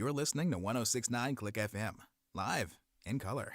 You're listening to 1069 Click FM, live in color.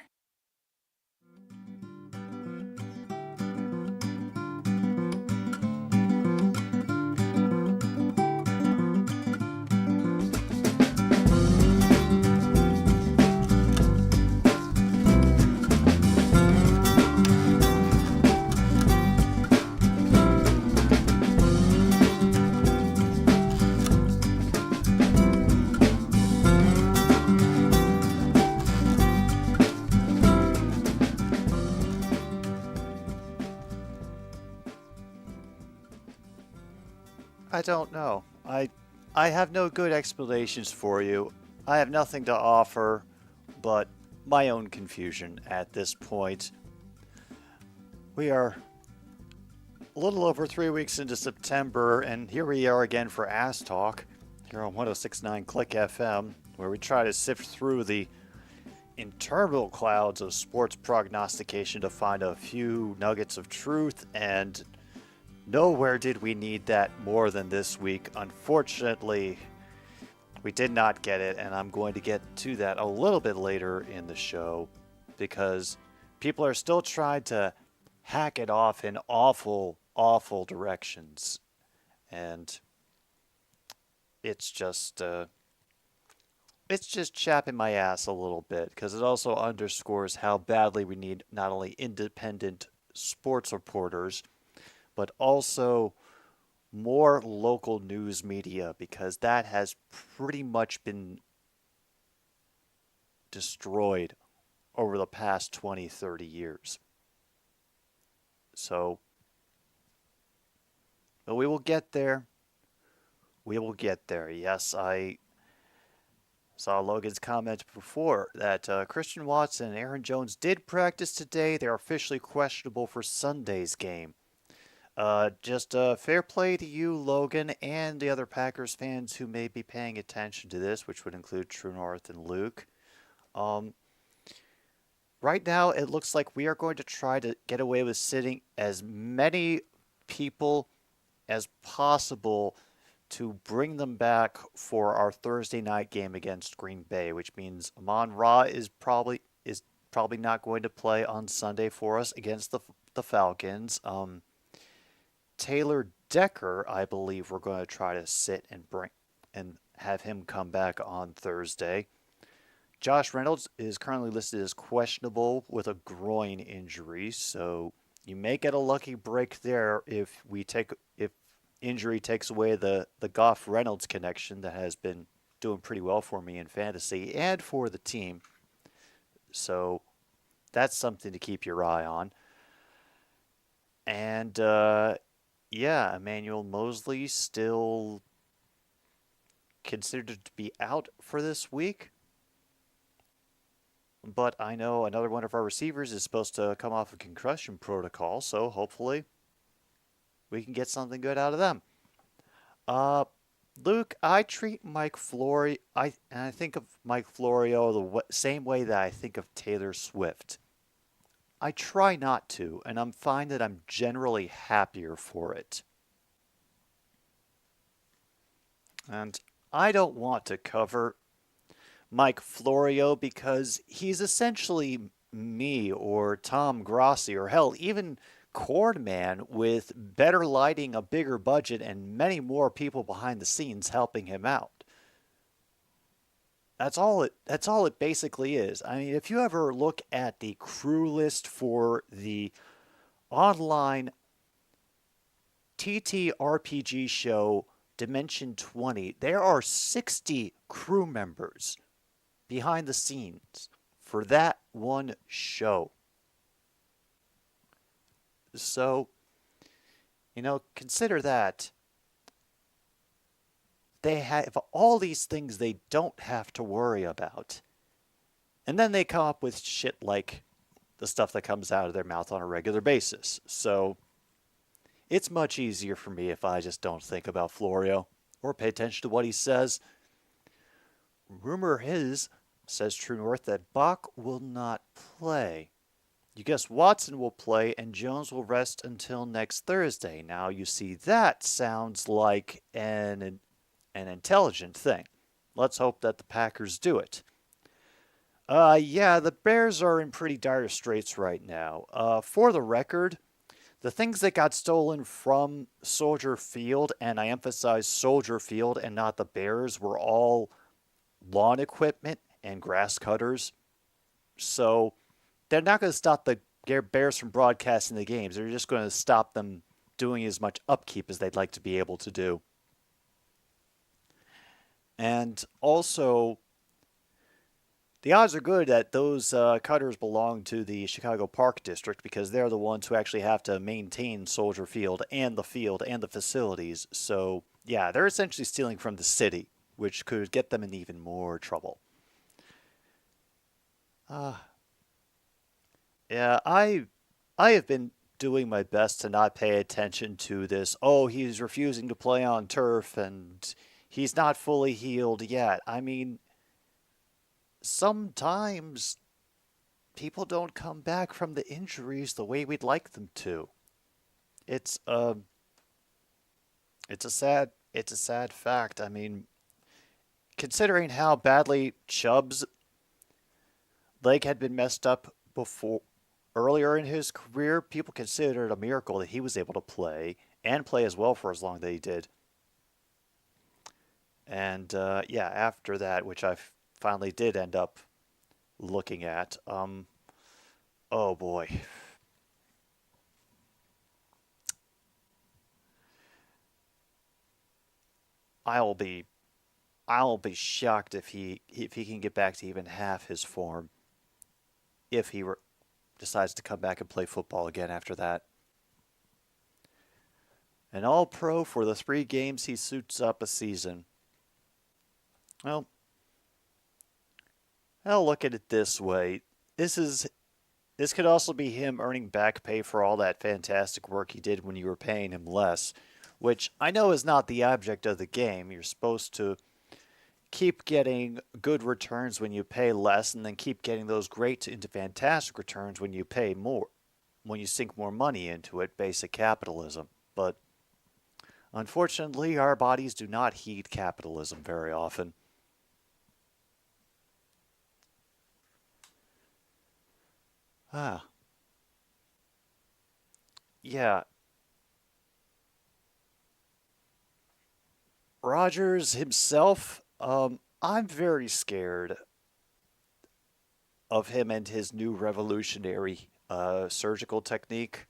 I don't know. I have no good explanations for you. I have nothing to offer but my own confusion at this point. We are a little over 3 weeks into September, and here we are again for Ass Talk here on 1069 Click FM, where we try to sift through the interminable clouds of sports prognostication to find a few nuggets of truth, and nowhere did we need that more than this week. Unfortunately, we did not get it, and I'm going to get to that a little bit later in the show because people are still trying to hack it off in awful, awful directions. And it's just chapping my ass a little bit because it also underscores how badly we need not only independent sports reporters, but also more local news media, because that has pretty much been destroyed over the past 20, 30 years. So, but we will get there. We will get there. Yes, I saw Logan's comment before that Christian Watson and Aaron Jones did practice today. They're officially questionable for Sunday's game. Just fair play to you, Logan, and the other Packers fans who may be paying attention to this, which would include True North and Luke. Right now, it looks like we are going to try to get away with sitting as many people as possible to bring them back for our Thursday night game against Green Bay, which means Amon-Ra is probably not going to play on Sunday for us against the Falcons. Taylor Decker, I believe we're going to try to sit and have him come back on Thursday. Josh Reynolds is currently listed as questionable with a groin injury, so you may get a lucky break there if injury takes away the Goff-Reynolds connection that has been doing pretty well for me in fantasy and for the team. So that's something to keep your eye on. And yeah, Emmanuel Mosley still considered to be out for this week. But I know another one of our receivers is supposed to come off a concussion protocol, so hopefully we can get something good out of them. Luke, I treat Mike Florio, I think of Mike Florio the same way that I think of Taylor Swift. I try not to, and I'm fine that I'm generally happier for it. And I don't want to cover Mike Florio because he's essentially me or Tom Grossi or hell, even Cordman with better lighting, a bigger budget, and many more people behind the scenes helping him out. That's all it basically is. I mean, if you ever look at the crew list for the online TTRPG show Dimension 20, there are 60 crew members behind the scenes for that one show. So, consider that. They have all these things they don't have to worry about. And then they come up with shit like the stuff that comes out of their mouth on a regular basis. So it's much easier for me if I just don't think about Florio or pay attention to what he says. Rumor is, says True North, that Bach will not play. You guess Watson will play and Jones will rest until next Thursday. Now, you see, that sounds like an intelligent thing. let's hope that the Packers do it. Yeah, the Bears are in pretty dire straits right now. For the record, the things that got stolen from Soldier Field, and I emphasize Soldier Field and not the Bears, were all lawn equipment and grass cutters. So they're not going to stop the Bears from broadcasting the games. They're just going to stop them doing as much upkeep as they'd like to be able to do. And also, the odds are good that those cutters belong to the Chicago Park District because they're the ones who actually have to maintain Soldier Field and the facilities. So, yeah, they're essentially stealing from the city, which could get them in even more trouble. Yeah, I have been doing my best to not pay attention to this. Oh, he's refusing to play on turf and he's not fully healed yet. I mean, sometimes people don't come back from the injuries the way we'd like them to. It's it's a sad fact. I mean, considering how badly Chubb's leg had been messed up before earlier in his career, people considered it a miracle that he was able to play and play as well for as long as he did. And yeah, after that, which I finally did end up looking at, oh boy. I'll be I'll be shocked if he can get back to even half his form if decides to come back and play football again after that. An all-pro for the 3 games he suits up a season. Well, I'll look at it this way. This could also be him earning back pay for all that fantastic work he did when you were paying him less, which I know is not the object of the game. You're supposed to keep getting good returns when you pay less and then keep getting those great into fantastic returns when you pay more, when you sink more money into it, basic capitalism. But unfortunately, our bodies do not heed capitalism very often. Ah, yeah. Rogers himself, I'm very scared of him and his new revolutionary surgical technique.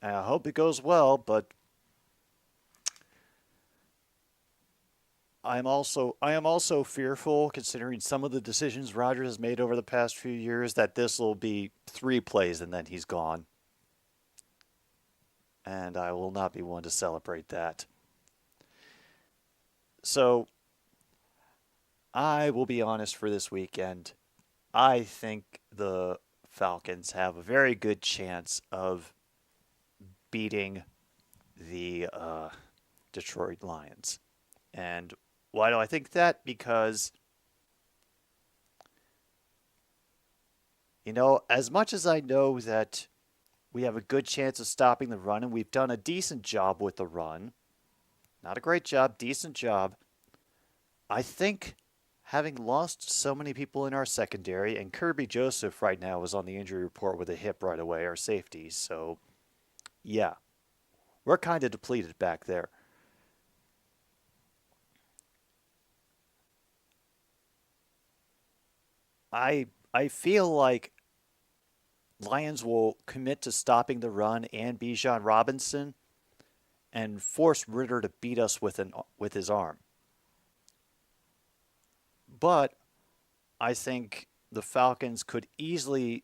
I hope it goes well, but I am also fearful, considering some of the decisions Rogers has made over the past few years, that this will be 3 plays and then he's gone. And I will not be one to celebrate that. So I will be honest for this weekend. I think the Falcons have a very good chance of beating the Detroit Lions. And why do I think that? Because, as much as I know that we have a good chance of stopping the run, and we've done a decent job with the run, not a great job, decent job, I think having lost so many people in our secondary, and Kirby Joseph right now is on the injury report with a hip right away, our safety, so yeah, we're kind of depleted back there. I feel like Lions will commit to stopping the run and Bijan Robinson and force Ritter to beat us with his arm. But I think the Falcons could easily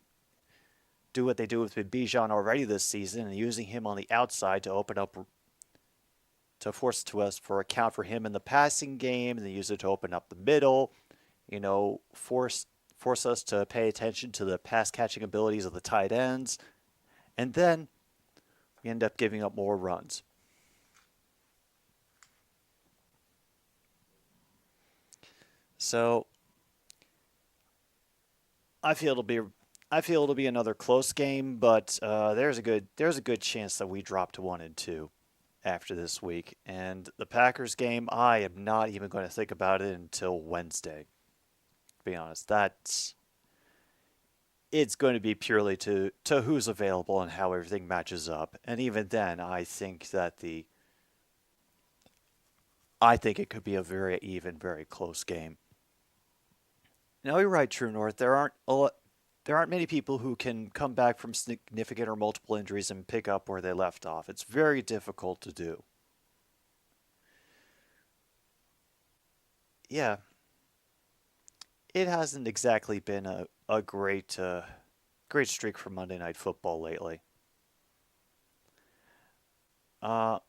do what they do with Bijan already this season and using him on the outside to open up to force to us for account for him in the passing game and then use it to open up the middle, force us to pay attention to the pass catching abilities of the tight ends, and then we end up giving up more runs. So I feel it'll be another close game, but there's a good chance that we drop to 1-2. after this week. And the Packers game, I am not even going to think about it until Wednesday. To be honest, it's going to be purely to who's available and how everything matches up. And even then, I think it could be a very even, very close game. Now you're right, True North. There aren't many people who can come back from significant or multiple injuries and pick up where they left off. It's very difficult to do. Yeah, it hasn't exactly been a great streak for Monday Night Football lately. Uh,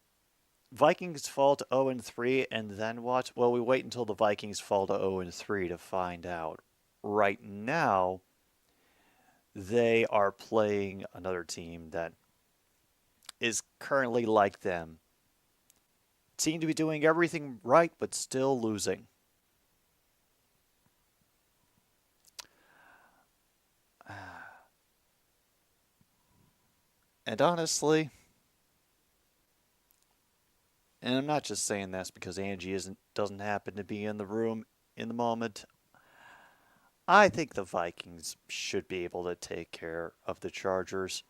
Vikings fall to 0-3, and then what? Well, we wait until the Vikings fall to 0-3 to find out. Right now, they are playing another team that is currently like them. Seem to be doing everything right, but still losing. And honestly, and I'm not just saying this because Angie doesn't happen to be in the room in the moment. I think the Vikings should be able to take care of the Chargers.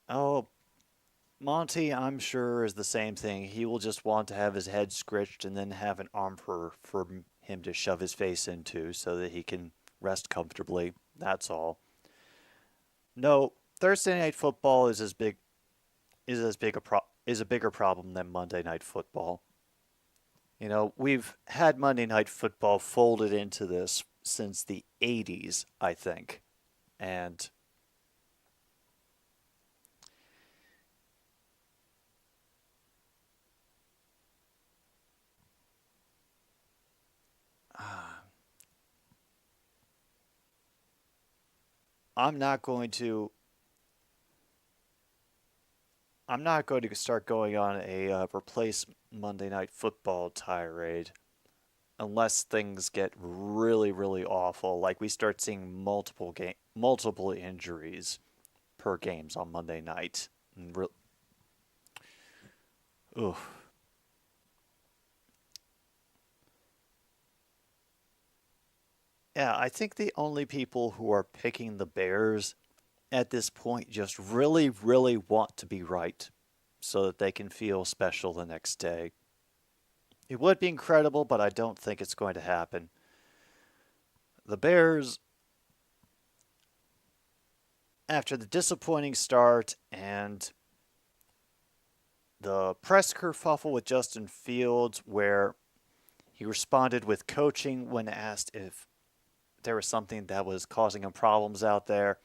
Oh, Monty, I'm sure, is the same thing. He will just want to have his head scratched and then have an arm for him to shove his face into so that he can rest comfortably. That's all. No, Thursday night football is a bigger problem than Monday night football. You know, we've had Monday night football folded into this since the 80s, I think. And I'm not going to I'm not going to start going on a replace Monday Night Football tirade unless things get really, really awful. Like we start seeing multiple injuries per games on Monday night. Oof. Yeah, I think the only people who are picking the Bears at this point just really, really want to be right so that they can feel special the next day. It would be incredible, but I don't think it's going to happen. The Bears, after the disappointing start and the press kerfuffle with Justin Fields, where he responded with coaching when asked if there was something that was causing him problems out there.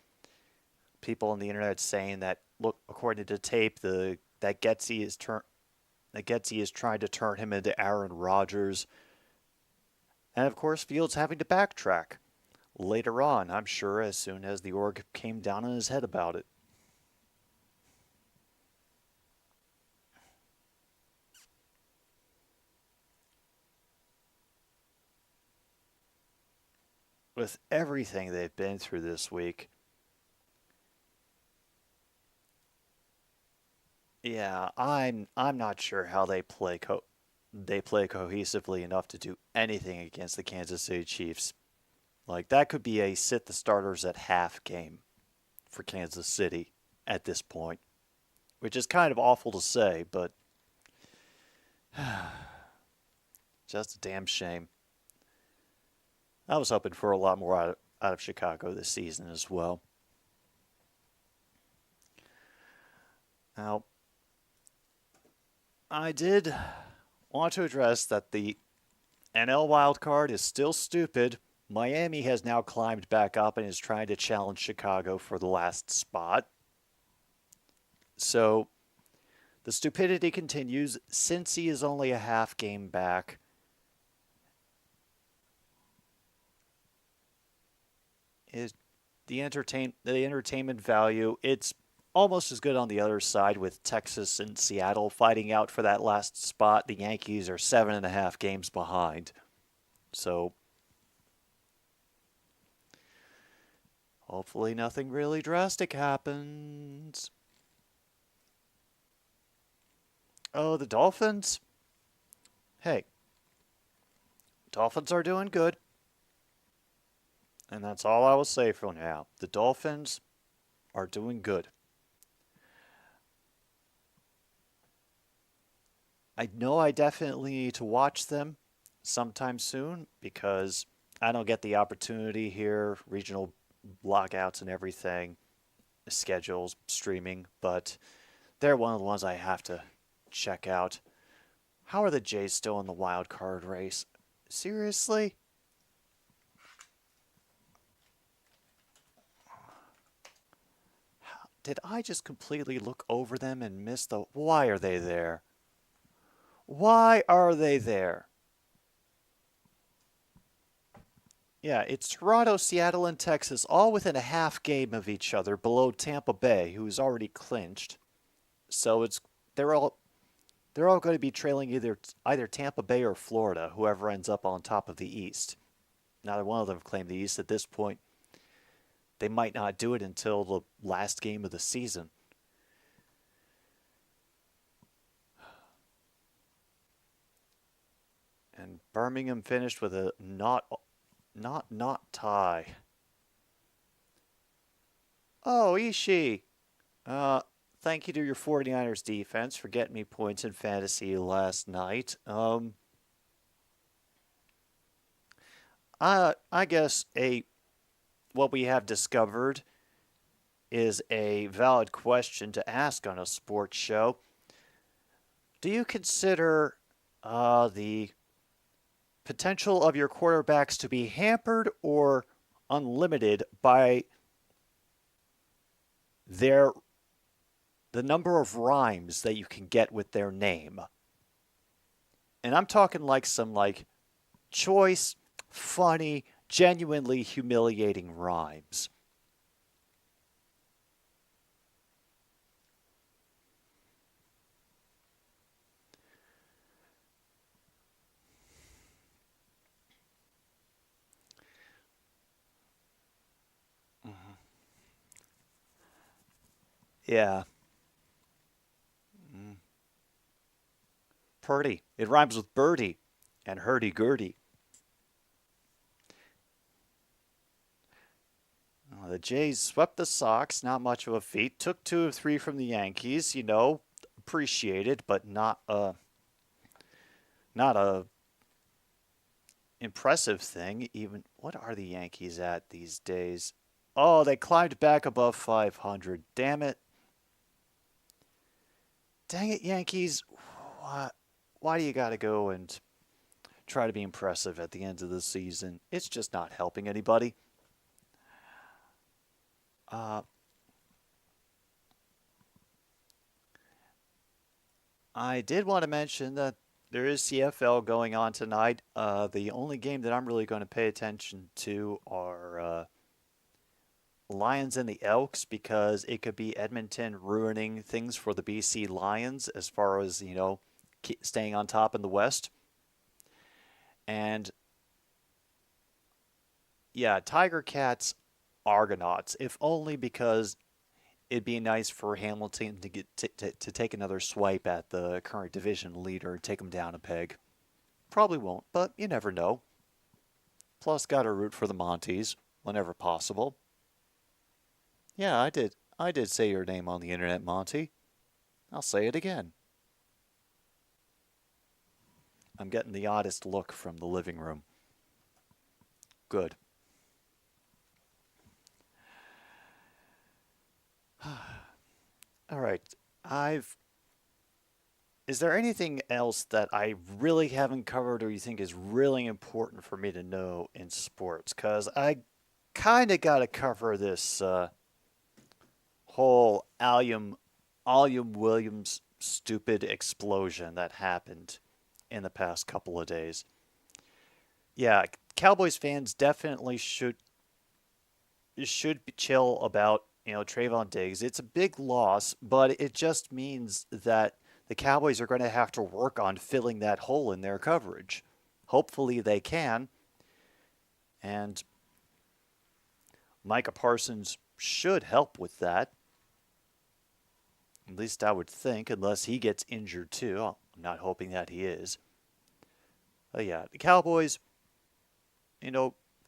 People on the internet saying that, look, according to tape, that Getzy is trying to turn him into Aaron Rodgers. And of course, Fields having to backtrack later on, I'm sure, as soon as the org came down on his head about it. With everything they've been through this week, yeah, I'm not sure how they play cohesively enough to do anything against the Kansas City Chiefs. Like that could be a sit the starters at half game for Kansas City at this point, which is kind of awful to say, but just a damn shame. I was hoping for a lot more out of Chicago this season as well. Now, I did want to address that the NL wildcard is still stupid. Miami has now climbed back up and is trying to challenge Chicago for the last spot. So the stupidity continues. Cincy is only a half game back. Is the entertainment value? It's almost as good on the other side with Texas and Seattle fighting out for that last spot. The Yankees are 7.5 games behind. So hopefully nothing really drastic happens. Oh, the Dolphins? Hey, Dolphins are doing good. And that's all I will say for now. The Dolphins are doing good. I know I definitely need to watch them sometime soon because I don't get the opportunity here, regional lockouts and everything, schedules, streaming, but they're one of the ones I have to check out. How are the Jays still in the wild card race? Seriously? Did I just completely look over them and miss the... Why are they there? Why are they there? Yeah, it's Toronto, Seattle, and Texas, all within a half game of each other, below Tampa Bay, who's already clinched. So they're all going to be trailing either Tampa Bay or Florida, whoever ends up on top of the East. Neither one of them have claimed the East at this point. They might not do it until the last game of the season. And Birmingham finished with a not tie. Oh, Ishii. Thank you to your 49ers defense for getting me points in fantasy last night. I guess what we have discovered is a valid question to ask on a sports show. Do you consider the potential of your quarterbacks to be hampered or unlimited by the number of rhymes that you can get with their name? And I'm talking like some choice, funny, genuinely humiliating rhymes. Yeah. Purdy. It rhymes with birdie and hurdy-gurdy. The Jays swept the Sox, not much of a feat. Took 2 of 3 from the Yankees, appreciated, but not a impressive thing. Even what are the Yankees at these days? Oh, they climbed back above 500. Damn it. Dang it, Yankees. Why do you got to go and try to be impressive at the end of the season? It's just not helping anybody. I did want to mention that there is CFL going on tonight. The only game that I'm really going to pay attention to are Lions and the Elks, because it could be Edmonton ruining things for the BC Lions as far as, staying on top in the West. And yeah, Tiger Cats, Argonauts, if only because it'd be nice for Hamilton to get to take another swipe at the current division leader and take him down a peg. Probably won't, but you never know. Plus, got to root for the Monties whenever possible. Yeah, I did. I did say your name on the internet, Monty. I'll say it again. I'm getting the oddest look from the living room. Good. All right. Is there anything else that I really haven't covered or you think is really important for me to know in sports? Because I kind of got to cover this whole Allium Williams stupid explosion that happened in the past couple of days. Yeah, Cowboys fans definitely should be chill about, Trayvon Diggs. It's a big loss, but it just means that the Cowboys are going to have to work on filling that hole in their coverage. Hopefully they can, And Micah Parsons should help with that. At least I would think, unless he gets injured too. I'm not hoping that he is. But yeah, the Cowboys,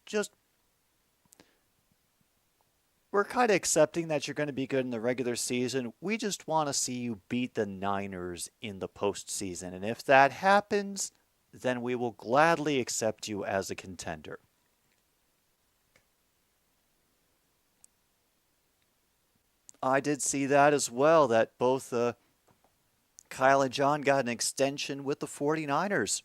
just we're kind of accepting that you're going to be good in the regular season. We just want to see you beat the Niners in the postseason. And if that happens, then we will gladly accept you as a contender. I did see that as well, that both Kyle and John got an extension with the 49ers.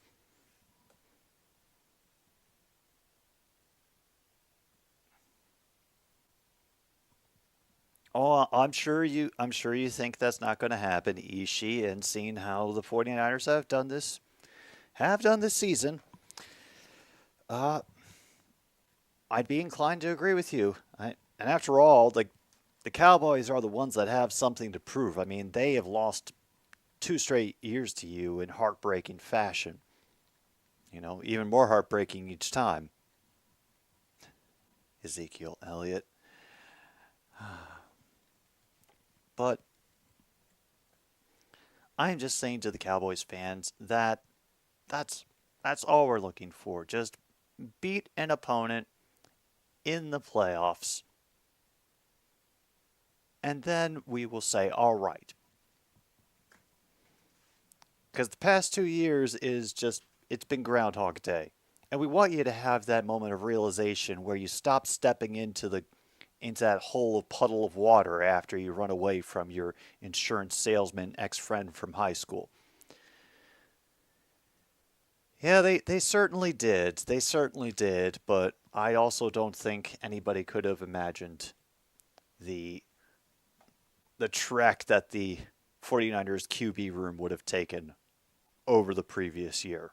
Oh, I'm sure you think that's not going to happen, Ishii, and seeing how the 49ers have done this season, I'd be inclined to agree with you. And after all, the Cowboys are the ones that have something to prove. I mean, they have lost 2 straight years to you in heartbreaking fashion. Even more heartbreaking each time. Ezekiel Elliott. But I'm just saying to the Cowboys fans that that's all we're looking for. Just beat an opponent in the playoffs. And then we will say, all right. Because the past 2 years it's been Groundhog Day. And we want you to have that moment of realization where you stop stepping into that whole puddle of water after you run away from your insurance salesman ex-friend from high school. Yeah, they certainly did. They certainly did. But I also don't think anybody could have imagined the trek that the 49ers QB room would have taken over the previous year.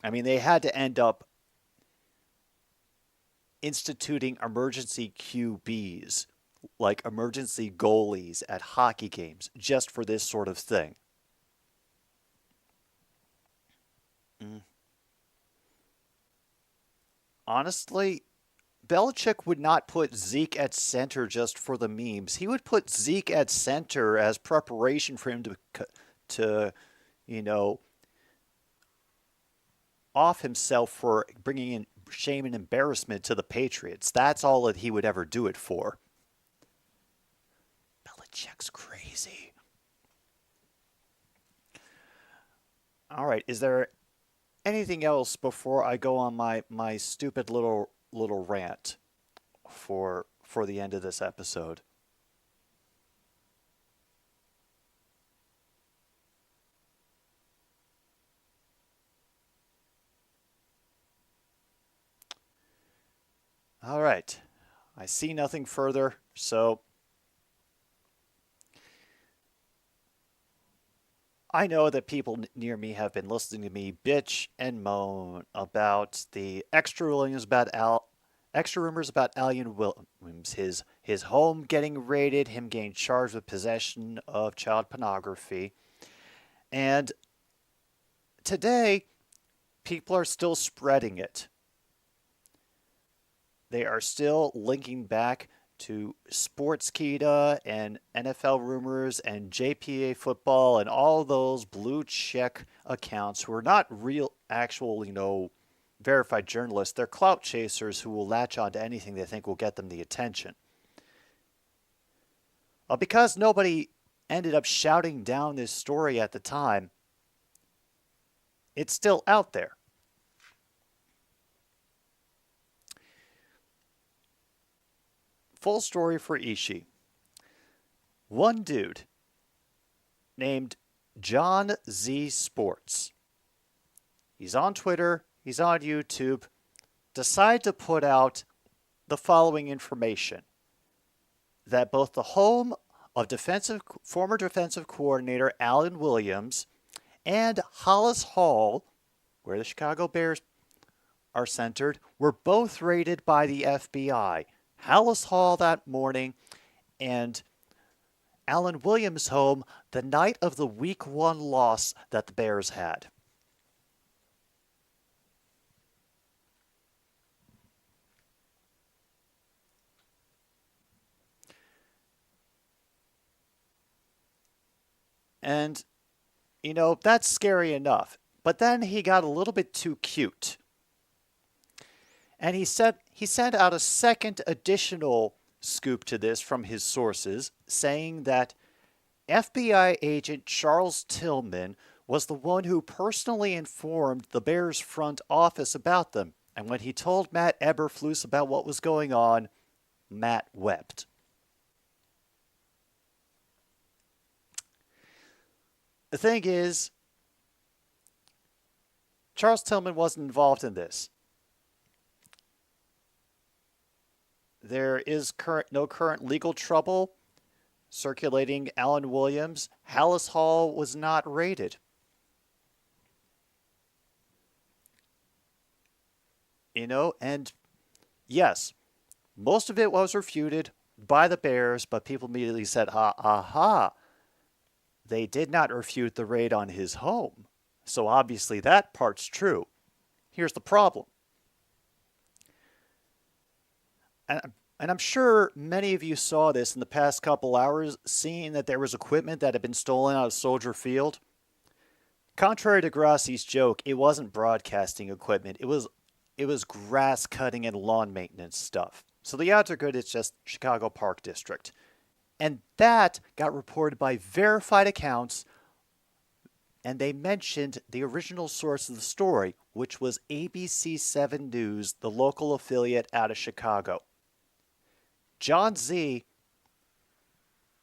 I mean, they had to end up instituting emergency QBs, like emergency goalies at hockey games, just for this sort of thing. Honestly, Belichick would not put Zeke at center just for the memes. He would put Zeke at center as preparation for him to off himself for bringing in shame and embarrassment to the Patriots. That's all that he would ever do it for. Belichick's crazy. All right, is there anything else before I go on my stupid little rant for the end of this episode? All right. I see nothing further, so I know that people near me have been listening to me bitch and moan about the extra rumors about Allen Williams, his home getting raided, him getting charged with possession of child pornography. And today, people are still spreading it. They are still linking back to Sportskeeda and NFL Rumors and JPA Football and all those blue check accounts who are not real, actual, verified journalists. They're clout chasers who will latch on to anything they think will get them the attention. Because nobody ended up shouting down this story at the time, it's still out there. Full story for Ishii. One dude named John Z Sports. He's on Twitter, he's on YouTube, decided to put out the following information. That both the home of former defensive coordinator Allen Williams and Hollis Hall, where the Chicago Bears are centered, were both raided by the FBI. Hollis Hall that morning, and Allen Williams' home the night of the Week 1 loss that the Bears had. And, that's scary enough. But then he got a little bit too cute. And he sent out a second additional scoop to this from his sources, saying that FBI agent Charles Tillman was the one who personally informed the Bears front office about them. And when he told Matt Eberflus about what was going on, Matt wept. The thing is, Charles Tillman wasn't involved in this. There is no current legal trouble circulating Alan Williams. Hallis Hall was not raided. And yes, most of it was refuted by the Bears, but people immediately said, aha, they did not refute the raid on his home. So obviously that part's true. Here's the problem. And I'm sure many of you saw this in the past couple hours, seeing that there was equipment that had been stolen out of Soldier Field. Contrary to Grassi's joke, it wasn't broadcasting equipment. It was grass cutting and lawn maintenance stuff. So the odds are good it's just Chicago Park District. And that got reported by verified accounts, and they mentioned the original source of the story, which was ABC 7 News, the local affiliate out of Chicago. John Z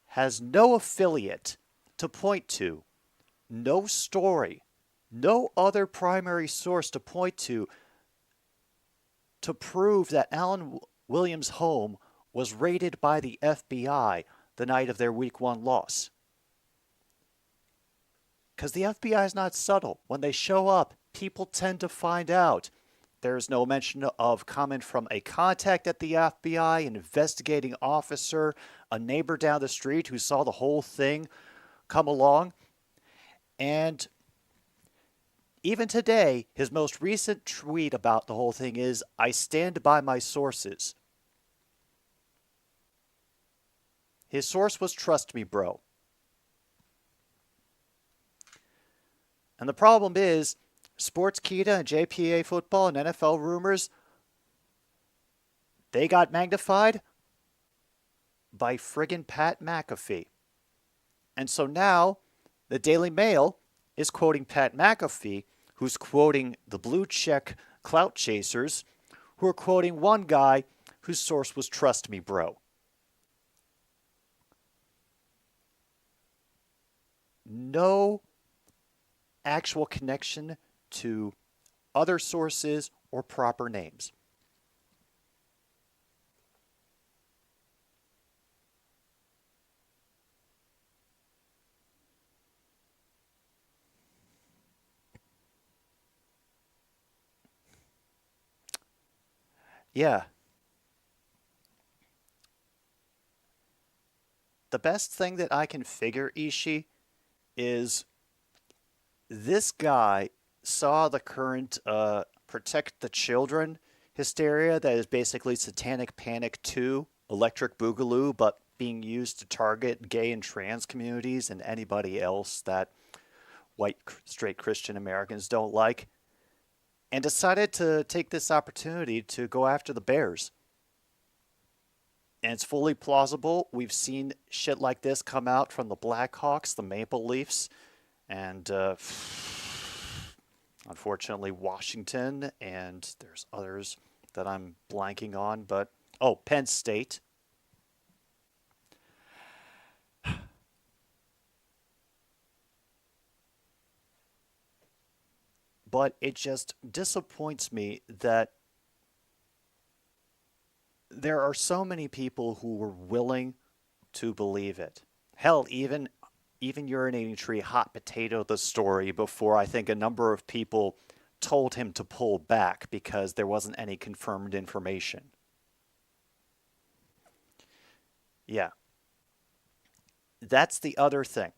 has no affiliate to point to, no story, no other primary source to point to prove that Alan Williams' home was raided by the FBI the night of their Week 1 loss. Because the FBI is not subtle. When they show up, people tend to find out. There's no mention of comment from a contact at the FBI, an investigating officer, a neighbor down the street who saw the whole thing come along. And even today, his most recent tweet about the whole thing is, "I stand by my sources." His source was "Trust me, bro." And the problem is, Sportskeeda and JPA football and NFL rumors, they got magnified by friggin' Pat McAfee. And so now, the Daily Mail is quoting Pat McAfee, who's quoting the blue check clout chasers, who are quoting one guy whose source was "Trust me, bro." No actual connection to other sources or proper names. Yeah. The best thing that I can figure, Ishii, is this guy saw the current Protect the Children hysteria that is basically Satanic Panic 2, Electric Boogaloo, but being used to target gay and trans communities and anybody else that white straight Christian Americans don't like, and decided to take this opportunity to go after the Bears. And it's fully plausible. We've seen shit like this come out from the Blackhawks, the Maple Leafs, and unfortunately Washington, and there's others that I'm blanking on, but Penn State. But it just disappoints me that there are so many people who were willing to believe it. Hell, even Urinating Tree Hot Potato the story before I think a number of people told him to pull back because there wasn't any confirmed information. Yeah. That's the other thing.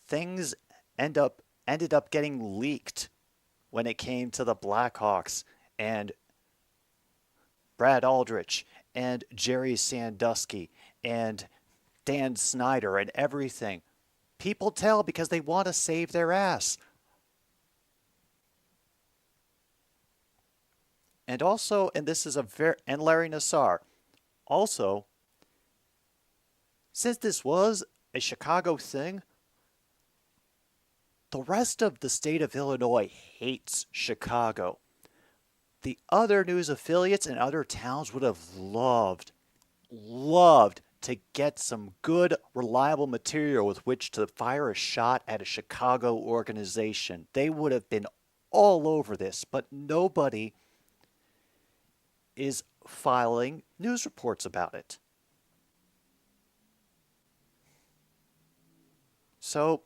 Things ended up getting leaked when it came to the Blackhawks and Brad Aldrich and Jerry Sandusky and Dan Snyder and everything. People tell because they want to save their ass. And also, and this is and Larry Nassar, also, since this was a Chicago thing, the rest of the state of Illinois hates Chicago. The other news affiliates in other towns would have loved to get some good, reliable material with which to fire a shot at a Chicago organization. They would have been all over this, but nobody is filing news reports about it. So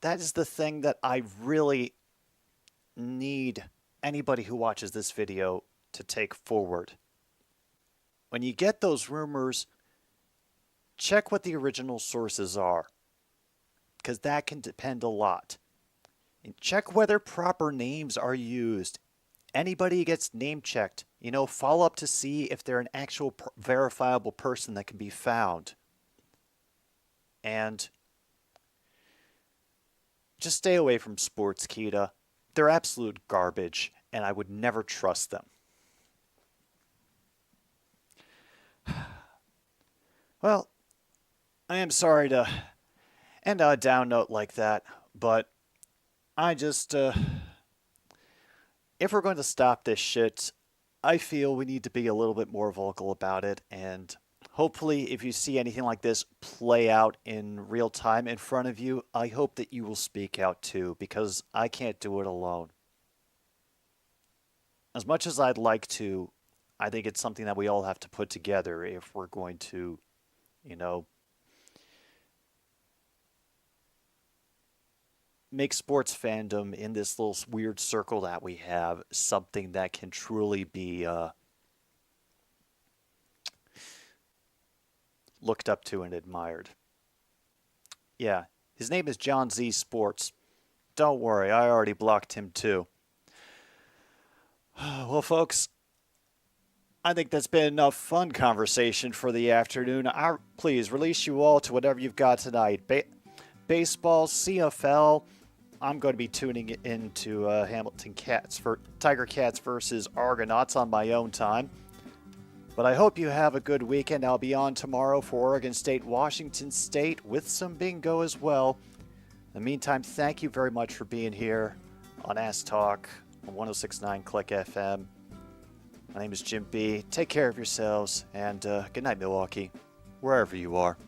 that is the thing that I really need anybody who watches this video to take forward. When you get those rumors, check what the original sources are, because that can depend a lot. And check whether proper names are used. Anybody gets name checked, follow up to see if they're an actual verifiable person that can be found. And just stay away from Sportskeeda. They're absolute garbage, and I would never trust them. Well, I am sorry to end on a down note like that, but I just, if we're going to stop this shit, I feel we need to be a little bit more vocal about it, and hopefully if you see anything like this play out in real time in front of you, I hope that you will speak out too, because I can't do it alone. As much as I'd like to, I think it's something that we all have to put together if we're going to, make sports fandom in this little weird circle that we have something that can truly be looked up to and admired. Yeah, his name is John Z Sports. Don't worry, I already blocked him too. Well, folks, I think that's been enough fun conversation for the afternoon. Please release you all to whatever you've got tonight. Baseball, CFL. I'm going to be tuning into Hamilton Cats for Tiger Cats versus Argonauts on my own time. But I hope you have a good weekend. I'll be on tomorrow for Oregon State, Washington State with some bingo as well. In the meantime, thank you very much for being here on Ass Talk on 106.9 Click FM. My name is Jim B. Take care of yourselves, and good night, Milwaukee, wherever you are.